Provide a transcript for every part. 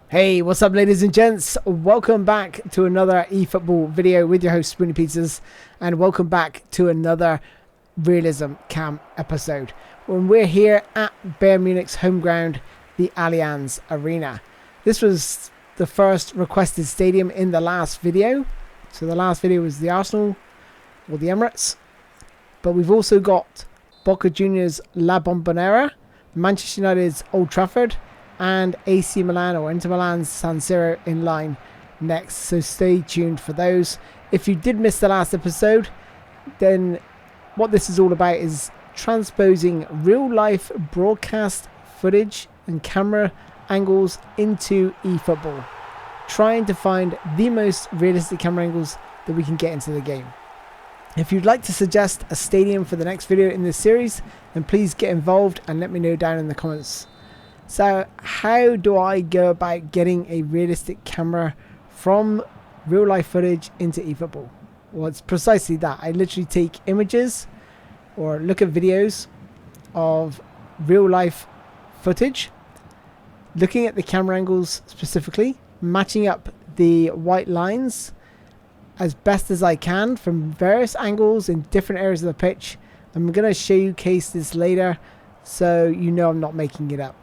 Hey, what's up, ladies and gents? Welcome back to another eFootball video with your host SpoonyPizzas, and welcome back to another Realism Cam episode when we're here at Bayern Munich's home ground, the Allianz Arena. This was the first requested stadium in the last video. So the last video was the Arsenal or the Emirates, but we've also got Boca Juniors La Bombonera, Manchester United's Old Trafford, and AC Milan or Inter Milan's San Siro in line next, so stay tuned for those. If you did miss the last episode, then what this is all about is transposing real life broadcast footage and camera angles into eFootball, trying to find the most realistic camera angles that we can get into the game. If you'd like to suggest a stadium for the next video in this series, then please get involved and let me know down in the comments. So how do I go about getting a realistic camera from real life footage into eFootball? Well, it's precisely that. I literally take images or look at videos of real life footage, looking at the camera angles specifically, matching up the white lines as best as I can from various angles in different areas of the pitch. I'm going to showcase this later so you know I'm not making it up.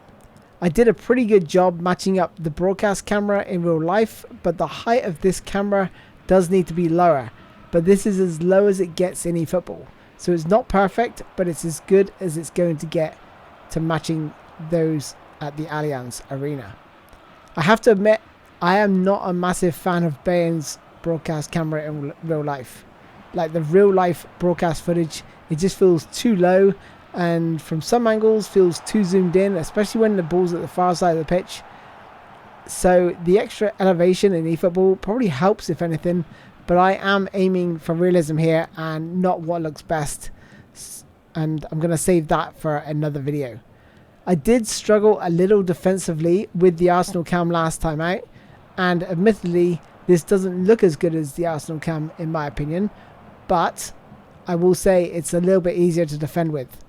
I did a pretty good job matching up the broadcast camera in real life, but the height of this camera does need to be lower. But this is as low as it gets in eFootball. So it's not perfect, but it's as good as it's going to get to matching those at the Allianz Arena. I have to admit, I am not a massive fan of Bayern's broadcast camera in real life. Like the real life broadcast footage, it just feels too low, and from some angles feels too zoomed in, especially when the ball's at the far side of the pitch. So the extra elevation in eFootball probably helps, if anything, but I am aiming for realism here and not what looks best, and I'm going to save that for another video. I did struggle a little defensively with the Arsenal cam last time out, and admittedly this doesn't look as good as the Arsenal cam in my opinion, but I will say it's a little bit easier to defend with.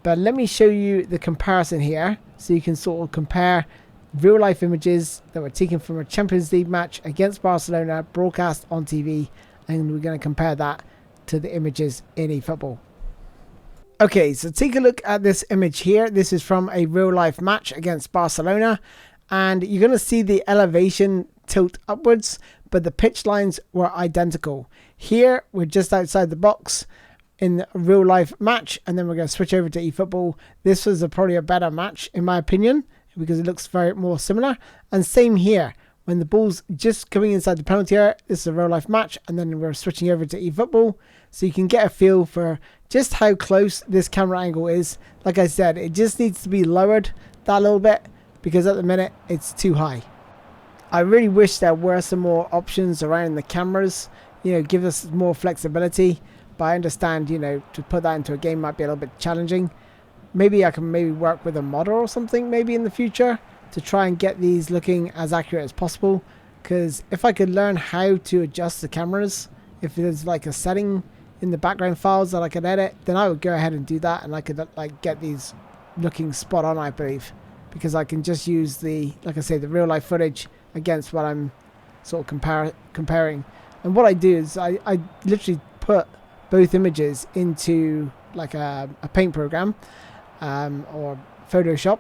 But let me show you the comparison here so you can sort of compare real life images that were taken from a Champions League match against Barcelona broadcast on TV, and we're going to compare that to the images in eFootball. Okay, so take a look at this image here. This is from a real life match against Barcelona, and you're going to see the elevation tilt upwards, but the pitch lines were identical. Here we're just outside the box in a real life match, and then we're going to switch over to eFootball. This was probably a better match in my opinion because it looks very more similar. And same here, when the ball's just coming inside the penalty area, this is a real life match, and then we're switching over to eFootball so you can get a feel for just how close this camera angle is. Like I said, it just needs to be lowered that little bit because at the minute it's too high. I really wish there were some more options around the cameras, give us more flexibility. But I understand, to put that into a game might be a little bit challenging. Maybe I can work with a model or something maybe in the future to try and get these looking as accurate as possible. Because if I could learn how to adjust the cameras, if there's like a setting in the background files that I could edit, then I would go ahead and do that, and I could get these looking spot on, I believe. Because I can just use the real life footage against what I'm sort of comparing. And what I do is I literally put both images into like a paint program or Photoshop,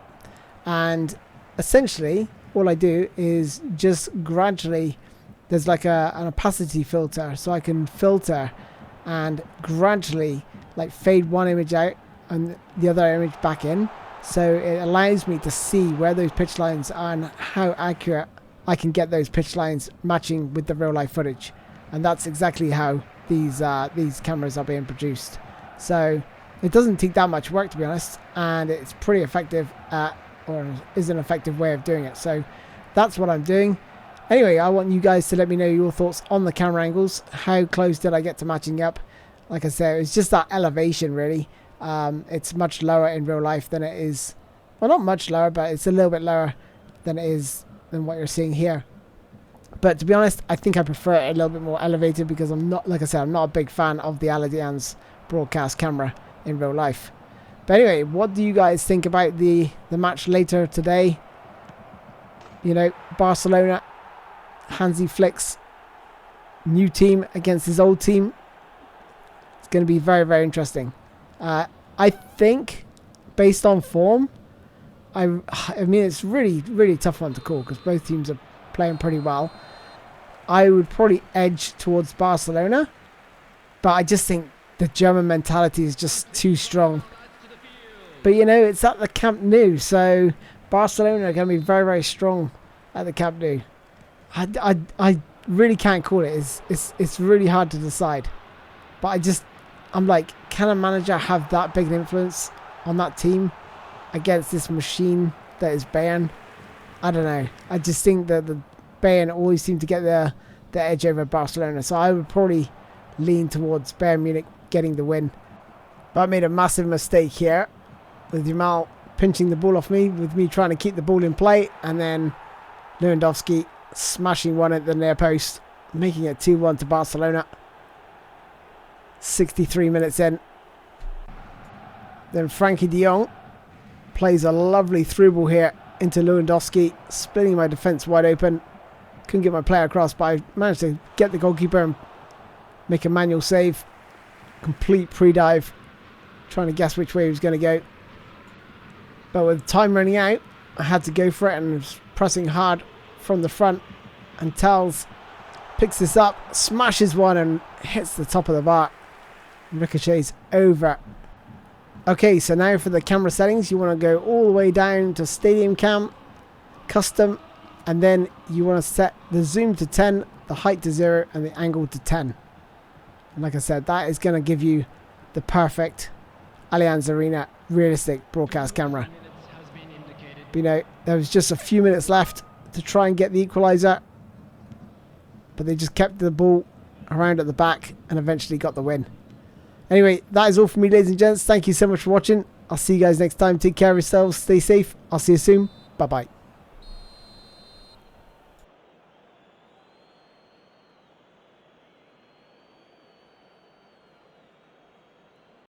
and essentially all I do is just gradually, there's like an opacity filter, so I can filter and gradually like fade one image out and the other image back in, so it allows me to see where those pitch lines are and how accurate I can get those pitch lines matching with the real life footage. And that's exactly how these cameras are being produced. So it doesn't take that much work, to be honest, and it's pretty effective or is an effective way of doing it. So that's what I'm doing. Anyway, I want you guys to let me know your thoughts on the camera angles. How close did I get to matching up? Like I said, it's just that elevation really. It's much lower in real life than it is, well, not much lower, but it's a little bit lower than it is than what you're seeing here. But to be honest, I think I prefer it a little bit more elevated because I'm not, like I said, I'm not a big fan of the Allianz broadcast camera in real life. But anyway, what do you guys think about the match later today? You know, Barcelona, Hansi Flick's new team against his old team. It's going to be very, very interesting. I think, based on form, I mean, it's really, really tough one to call because both teams are playing pretty well. I would probably edge towards Barcelona, but I just think the German mentality is just too strong. But, you know, it's at the Camp Nou, so Barcelona are going to be very, very strong at the Camp Nou. I really can't call it. It's really hard to decide. But I'm like, can a manager have that big an influence on that team against this machine that is Bayern? I don't know. I just think that the Bayern always seem to get the edge over Barcelona. So I would probably lean towards Bayern Munich getting the win. But I made a massive mistake here with Jamal pinching the ball off me, with me trying to keep the ball in play, and then Lewandowski smashing one at the near post, making it 2-1 to Barcelona. 63 minutes in. Then Frankie de Jong plays a lovely through ball here into Lewandowski, splitting my defence wide open. Couldn't get my player across, but I managed to get the goalkeeper and make a manual save. Complete pre-dive, trying to guess which way he was going to go. But with time running out, I had to go for it and was pressing hard from the front. And Tels picks this up, smashes one and hits the top of the bar. Ricochets over. Okay, so now for the camera settings, you want to go all the way down to Stadium Cam, Custom, and then you want to set the zoom to 10, the height to 0, and the angle to 10. And like I said, that is going to give you the perfect Allianz Arena realistic broadcast camera. But, you know, there was just a few minutes left to try and get the equaliser, but they just kept the ball around at the back and eventually got the win. Anyway, that is all from me, ladies and gents. Thank you so much for watching. I'll see you guys next time. Take care of yourselves. Stay safe. I'll see you soon. Bye-bye.